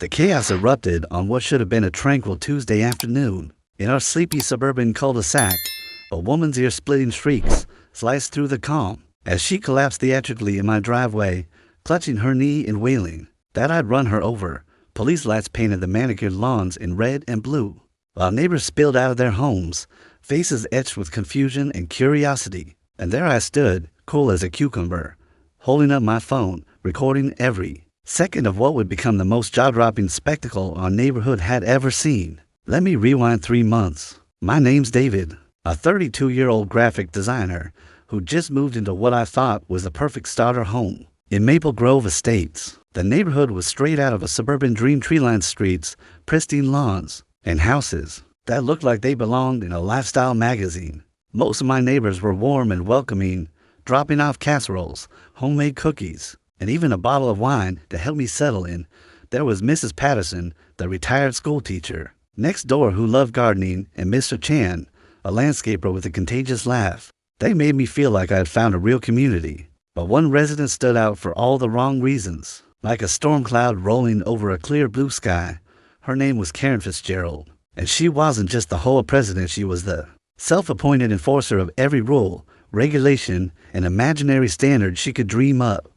The chaos erupted on what should have been a tranquil Tuesday afternoon. In our sleepy suburban cul-de-sac, a woman's ear-splitting shrieks sliced through the calm as she collapsed theatrically in my driveway, clutching her knee and wailing that I'd run her over. Police lights painted the manicured lawns in red and blue, while neighbors spilled out of their homes, faces etched with confusion and curiosity. And there I stood, cool as a cucumber, holding up my phone, recording every second of what would become the most jaw-dropping spectacle our neighborhood had ever seen. Let me rewind 3 months. My name's David, a 32-year-old graphic designer who just moved into what I thought was the perfect starter home in Maple Grove Estates. The neighborhood was straight out of a suburban dream, tree-lined streets, pristine lawns, and houses that looked like they belonged in a lifestyle magazine. Most of my neighbors were warm and welcoming, dropping off casseroles, homemade cookies, and even a bottle of wine to help me settle in. There was Mrs. Patterson, the retired school teacher next door who loved gardening, and Mr. Chan, a landscaper with a contagious laugh. They made me feel like I had found a real community. But one resident stood out for all the wrong reasons. Like a storm cloud rolling over a clear blue sky, her name was Karen Fitzgerald. And she wasn't just the whole president, she was the self-appointed enforcer of every rule, regulation, and imaginary standard she could dream up.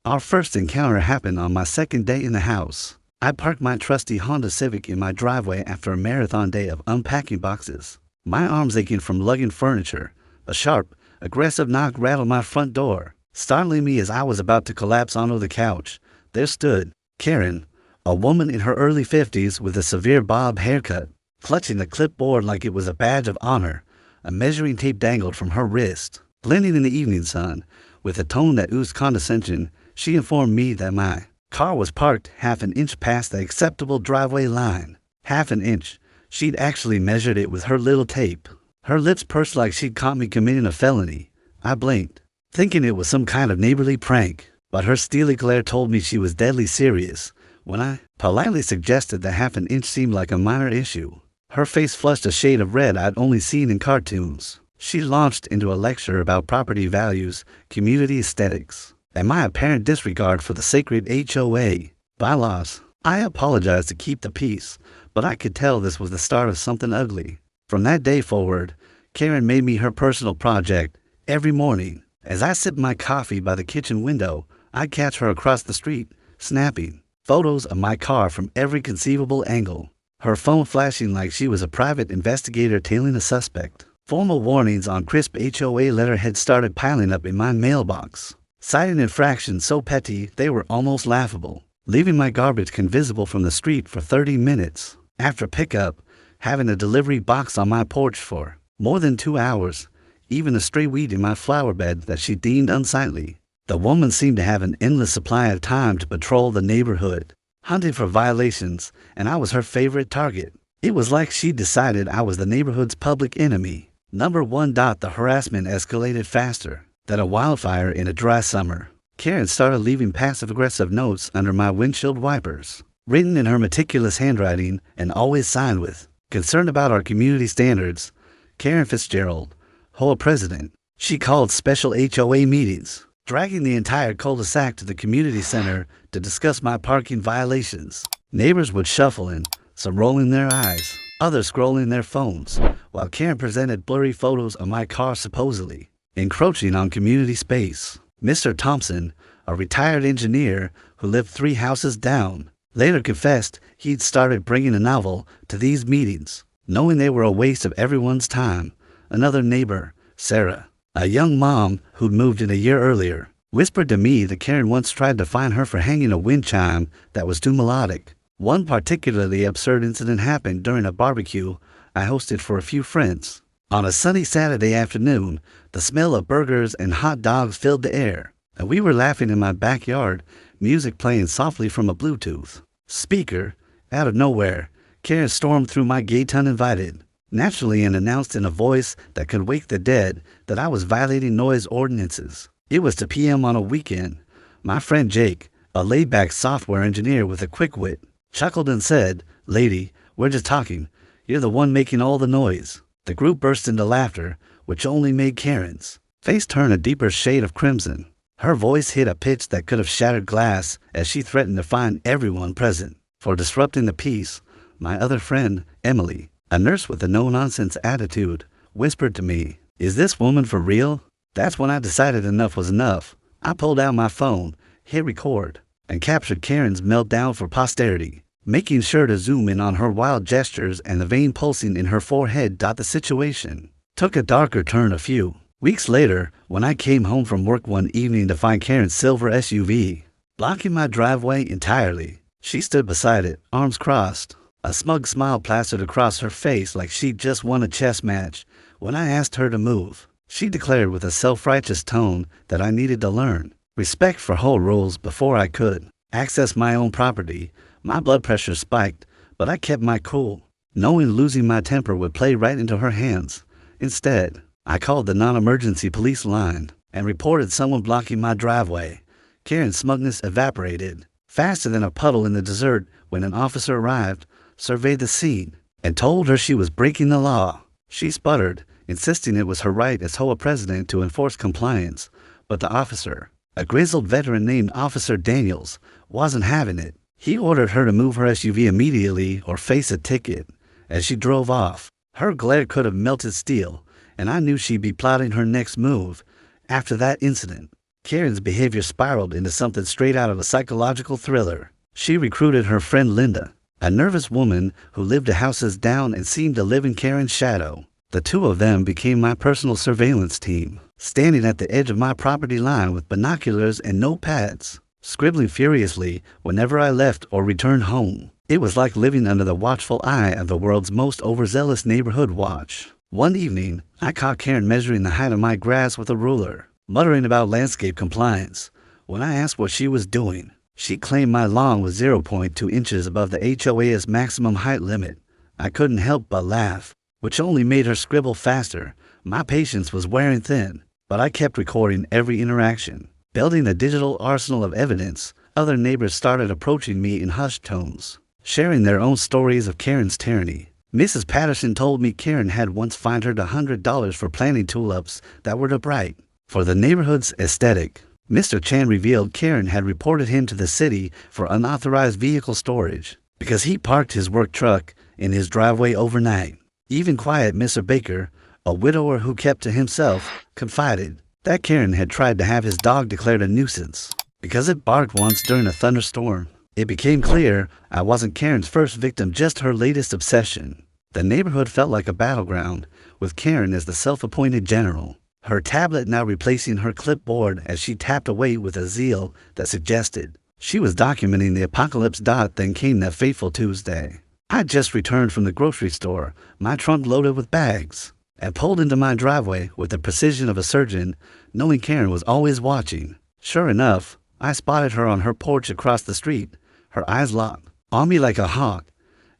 Our first encounter happened on my second day in the house. I parked my trusty Honda Civic in my driveway after a marathon day of unpacking boxes, my arms aching from lugging furniture. A sharp, aggressive knock rattled my front door, startling me as I was about to collapse onto the couch. There stood Karen, a woman in her early 50s with a severe bob haircut, clutching the clipboard like it was a badge of honor. A measuring tape dangled from her wrist. Blending in the evening sun, with a tone that oozed condescension, she informed me that my car was parked half an inch past the acceptable driveway line. Half an inch. She'd actually measured it with her little tape. Her lips pursed like she'd caught me committing a felony. I blinked, thinking it was some kind of neighborly prank, but her steely glare told me she was deadly serious. When I politely suggested that half an inch seemed like a minor issue, her face flushed a shade of red I'd only seen in cartoons. She launched into a lecture about property values, community aesthetics, and my apparent disregard for the sacred HOA bylaws. I apologized to keep the peace, but I could tell this was the start of something ugly. From that day forward, Karen made me her personal project. Every morning, as I sipped my coffee by the kitchen window, I'd catch her across the street, snapping photos of my car from every conceivable angle, her phone flashing like she was a private investigator tailing a suspect. Formal warnings on crisp HOA letterhead started piling up in my mailbox, citing infractions so petty they were almost laughable, leaving my garbage invisible from the street for 30 minutes. After pickup, having a delivery box on my porch for more than 2 hours, even a stray weed in my flower bed that she deemed unsightly. The woman seemed to have an endless supply of time to patrol the neighborhood, hunting for violations, and I was her favorite target. It was like she decided I was the neighborhood's public enemy. Number 1. The harassment escalated faster than a wildfire in a dry summer. Karen started leaving passive-aggressive notes under my windshield wipers, written in her meticulous handwriting and always signed with, "Concerned about our community standards, Karen Fitzgerald, whole president." She called special HOA meetings, dragging the entire cul-de-sac to the community center to discuss my parking violations. Neighbors would shuffle in, some rolling their eyes, others scrolling their phones, while Karen presented blurry photos of my car supposedly encroaching on community space. Mr. Thompson, a retired engineer who lived 3 houses down, later confessed he'd started bringing a novel to these meetings, knowing they were a waste of everyone's time. Another neighbor, Sarah, a young mom who'd moved in a year earlier, whispered to me that Karen once tried to fine her for hanging a wind chime that was too melodic. One particularly absurd incident happened during a barbecue I hosted for a few friends. On a sunny Saturday afternoon, the smell of burgers and hot dogs filled the air, and we were laughing in my backyard, music playing softly from a Bluetooth speaker. Out of nowhere, Karen stormed through my gate uninvited, naturally, and announced in a voice that could wake the dead that I was violating noise ordinances. It was 2 p.m. on a weekend. My friend Jake, a laid-back software engineer with a quick wit, chuckled and said, "Lady, we're just talking. You're the one making all the noise." The group burst into laughter, which only made Karen's face turn a deeper shade of crimson. Her voice hit a pitch that could have shattered glass as she threatened to fine everyone present. For disrupting the peace, my other friend, Emily, a nurse with a no-nonsense attitude, whispered to me, "Is this woman for real?" That's when I decided enough was enough. I pulled out my phone, hit record, and captured Karen's meltdown for posterity, making sure to zoom in on her wild gestures and the vein pulsing in her forehead. The situation took a darker turn a few weeks later when I came home from work one evening to find Karen's silver SUV blocking my driveway entirely. She stood beside it, arms crossed, a smug smile plastered across her face like she'd just won a chess match. When I asked her to move, she declared with a self-righteous tone that I needed to learn respect for whole rules before I could access my own property. My blood pressure spiked, but I kept my cool, knowing losing my temper would play right into her hands. Instead, I called the non-emergency police line and reported someone blocking my driveway. Karen's smugness evaporated faster than a puddle in the desert when an officer arrived, surveyed the scene, and told her she was breaking the law. She sputtered, insisting it was her right as HOA president to enforce compliance, but the officer, a grizzled veteran named Officer Daniels, wasn't having it. He ordered her to move her SUV immediately or face a ticket. As she drove off, her glare could have melted steel, and I knew she'd be plotting her next move. After that incident, Karen's behavior spiraled into something straight out of a psychological thriller. She recruited her friend Linda, a nervous woman who lived a houses down and seemed to live in Karen's shadow. The two of them became my personal surveillance team, standing at the edge of my property line with binoculars and notepads, scribbling furiously whenever I left or returned home. It was like living under the watchful eye of the world's most overzealous neighborhood watch. One evening, I caught Karen measuring the height of my grass with a ruler, muttering about landscape compliance. When I asked what she was doing, she claimed my lawn was 0.2 inches above the HOA's maximum height limit. I couldn't help but laugh, which only made her scribble faster. My patience was wearing thin, but I kept recording every interaction, building a digital arsenal of evidence. Other neighbors started approaching me in hushed tones, sharing their own stories of Karen's tyranny. Mrs. Patterson told me Karen had once fined her $100 for planting tulips that were too bright for the neighborhood's aesthetic. Mr. Chan revealed Karen had reported him to the city for unauthorized vehicle storage because he parked his work truck in his driveway overnight. Even quiet Mr. Baker, a widower who kept to himself, confided that Karen had tried to have his dog declared a nuisance because it barked once during a thunderstorm. It became clear I wasn't Karen's first victim, just her latest obsession. The neighborhood felt like a battleground, with Karen as the self-appointed general, her tablet now replacing her clipboard as she tapped away with a zeal that suggested she was documenting the apocalypse. Then came that fateful Tuesday. I just returned from the grocery store, my trunk loaded with bags, and pulled into my driveway with the precision of a surgeon, knowing Karen was always watching. Sure enough, I spotted her on her porch across the street, her eyes locked on me like a hawk.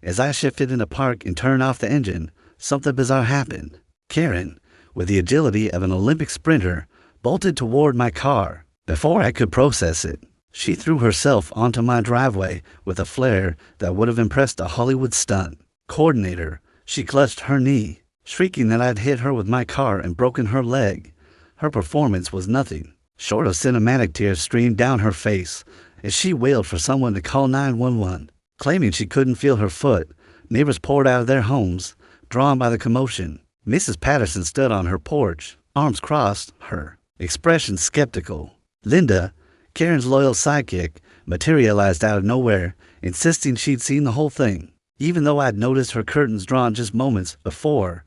As I shifted in the park and turned off the engine, something bizarre happened. Karen, with the agility of an Olympic sprinter, bolted toward my car. Before I could process it, she threw herself onto my driveway with a flair that would have impressed a Hollywood stunt coordinator. She clutched her knee, shrieking that I'd hit her with my car and broken her leg. Her performance was nothing short of cinematic. Tears streamed down her face as she wailed for someone to call 911. Claiming she couldn't feel her foot, neighbors poured out of their homes, drawn by the commotion. Mrs. Patterson stood on her porch, arms crossed, her expression skeptical. Linda, Karen's loyal sidekick, materialized out of nowhere, insisting she'd seen the whole thing. Even though I'd noticed her curtains drawn just moments before,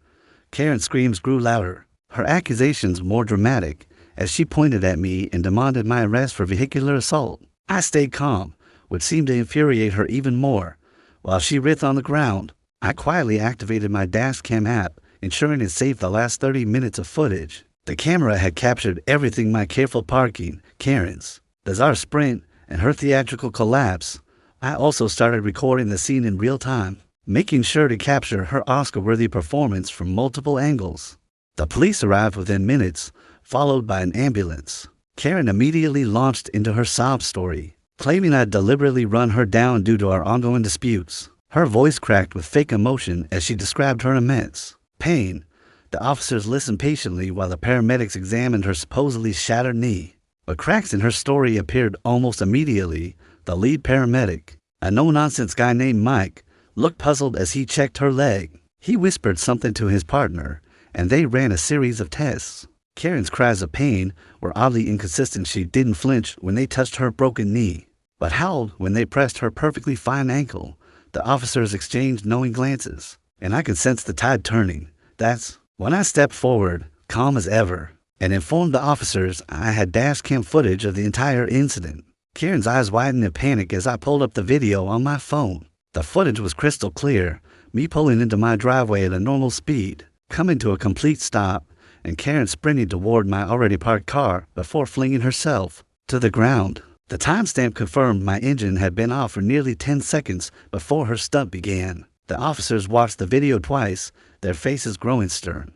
Karen's screams grew louder, her accusations more dramatic, as she pointed at me and demanded my arrest for vehicular assault. I stayed calm, which seemed to infuriate her even more. While she writhed on the ground, I quietly activated my dash cam app, ensuring it saved the last 30 minutes of footage. The camera had captured everything: my careful parking, Karen's bizarre sprint, and her theatrical collapse. I also started recording the scene in real time, making sure to capture her Oscar-worthy performance from multiple angles. The police arrived within minutes, followed by an ambulance. Karen immediately launched into her sob story, claiming I'd deliberately run her down due to our ongoing disputes. Her voice cracked with fake emotion as she described her immense pain. The officers listened patiently while the paramedics examined her supposedly shattered knee. But cracks in her story appeared almost immediately. The lead paramedic, A no-nonsense guy named Mike looked puzzled as he checked her leg. He whispered something to his partner, and they ran a series of tests. Karen's cries of pain were oddly inconsistent. She didn't flinch when they touched her broken knee, but howled when they pressed her perfectly fine ankle. The officers exchanged knowing glances, and I could sense the tide turning. That's when I stepped forward, calm as ever, and informed the officers I had dash cam footage of the entire incident. Karen's eyes widened in panic as I pulled up the video on my phone. The footage was crystal clear, me pulling into my driveway at a normal speed, coming to a complete stop, and Karen sprinting toward my already parked car before flinging herself to the ground. The timestamp confirmed my engine had been off for nearly 10 seconds before her stunt began. The officers watched the video twice, their faces growing stern.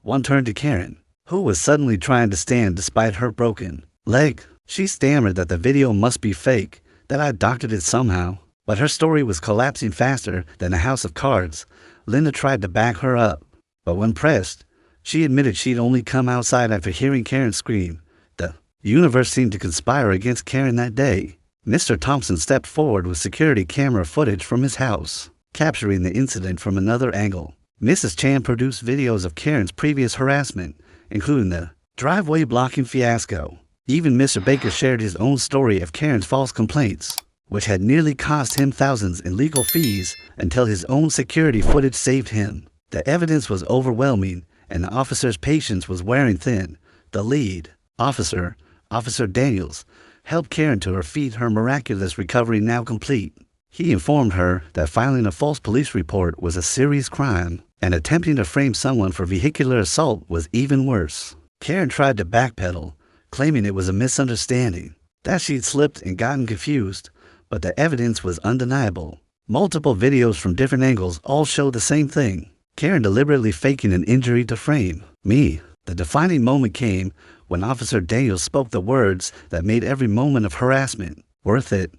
One turned to Karen, who was suddenly trying to stand despite her broken leg. She stammered that the video must be fake, that I doctored it somehow. But her story was collapsing faster than a house of cards. Linda tried to back her up, but when pressed, she admitted she'd only come outside after hearing Karen scream. The universe seemed to conspire against Karen that day. Mr. Thompson stepped forward with security camera footage from his house, capturing the incident from another angle. Mrs. Chan produced videos of Karen's previous harassment, including the driveway blocking fiasco. Even Mr. Baker shared his own story of Karen's false complaints, which had nearly cost him thousands in legal fees until his own security footage saved him. The evidence was overwhelming, and the officer's patience was wearing thin. The lead officer, Officer Daniels, helped Karen to her feet, her miraculous recovery now complete. He informed her that filing a false police report was a serious crime, and attempting to frame someone for vehicular assault was even worse. Karen tried to backpedal, claiming it was a misunderstanding, that she'd slipped and gotten confused, but the evidence was undeniable. Multiple videos from different angles all showed the same thing. Karen deliberately faking an injury to frame me. The defining moment came when Officer Daniels spoke the words that made every moment of harassment worth it.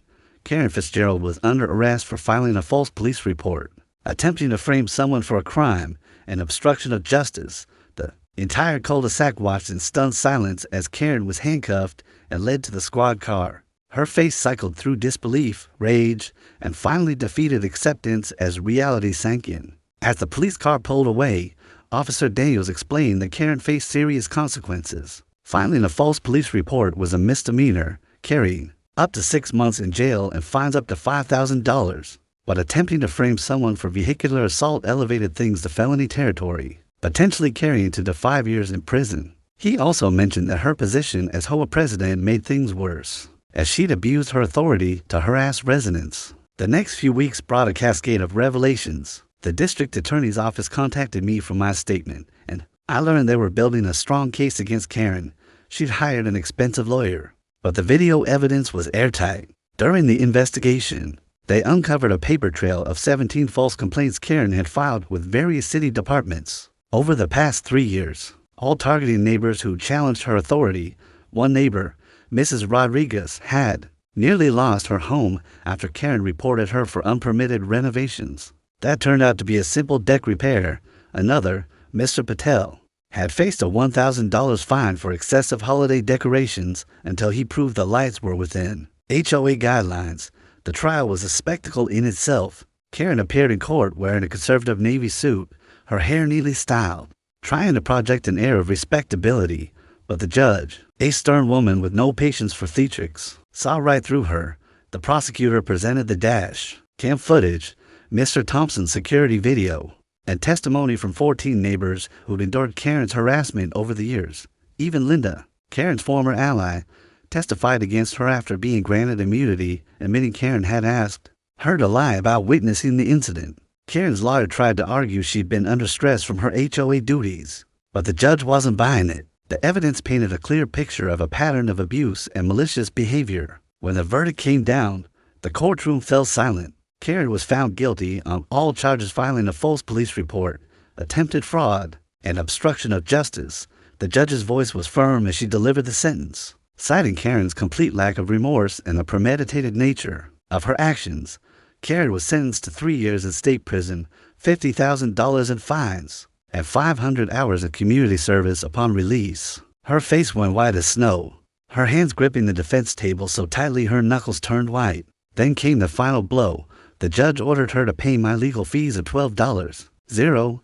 Karen Fitzgerald was under arrest for filing a false police report, attempting to frame someone for a crime, and obstruction of justice. The entire cul-de-sac watched in stunned silence as Karen was handcuffed and led to the squad car. Her face cycled through disbelief, rage, and finally defeated acceptance as reality sank in. As the police car pulled away, Officer Daniels explained that Karen faced serious consequences. Filing a false police report was a misdemeanor, carrying up to 6 months in jail and fines up to $5,000. But attempting to frame someone for vehicular assault elevated things to felony territory, potentially carrying to 5 years in prison. He also mentioned that her position as HOA president made things worse, as she'd abused her authority to harass residents. The next few weeks brought a cascade of revelations. The district attorney's office contacted me for my statement, and I learned they were building a strong case against Karen. She'd hired an expensive lawyer, but the video evidence was airtight. During the investigation, they uncovered a paper trail of 17 false complaints Karen had filed with various city departments over the past 3 years, all targeting neighbors who challenged her authority. One neighbor, Mrs. Rodriguez, had nearly lost her home after Karen reported her for unpermitted renovations. That turned out to be a simple deck repair. Another, Mr. Patel, had faced a $1,000 fine for excessive holiday decorations until he proved the lights were within HOA guidelines. The trial was a spectacle in itself. Karen appeared in court wearing a conservative navy suit, her hair neatly styled, trying to project an air of respectability. But the judge, a stern woman with no patience for theatrics, saw right through her. The prosecutor presented the dash cam footage, Mr. Thompson's security video, and testimony from 14 neighbors who'd endured Karen's harassment over the years. Even Linda, Karen's former ally, testified against her after being granted immunity, admitting Karen had asked her to lie about witnessing the incident. Karen's lawyer tried to argue she'd been under stress from her HOA duties, but the judge wasn't buying it. The evidence painted a clear picture of a pattern of abuse and malicious behavior. When the verdict came down, the courtroom fell silent. Karen was found guilty on all charges: filing a false police report, attempted fraud, and obstruction of justice. The judge's voice was firm as she delivered the sentence, citing Karen's complete lack of remorse and the premeditated nature of her actions. Karen was sentenced to 3 years in state prison, $50,000 in fines, and 500 hours of community service upon release. Her face went white as snow, her hands gripping the defense table so tightly her knuckles turned white. Then came the final blow. The judge ordered her to pay my legal fees of $12,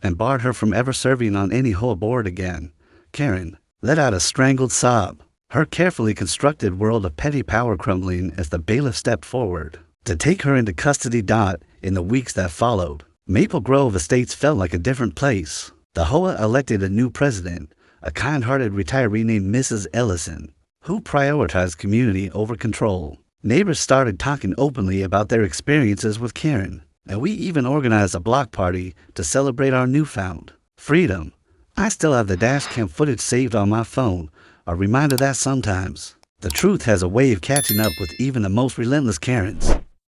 and barred her from ever serving on any whole board again. Karen let out a strangled sob, her carefully constructed world of petty power crumbling as the bailiff stepped forward to take her into custody. In the weeks that followed, Maple Grove Estates felt like a different place. The HOA elected a new president, a kind-hearted retiree named Mrs. Ellison, who prioritized community over control. Neighbors started talking openly about their experiences with Karen, and we even organized a block party to celebrate our newfound freedom. I still have the dash cam footage saved on my phone, a reminder that sometimes the truth has a way of catching up with even the most relentless Karens.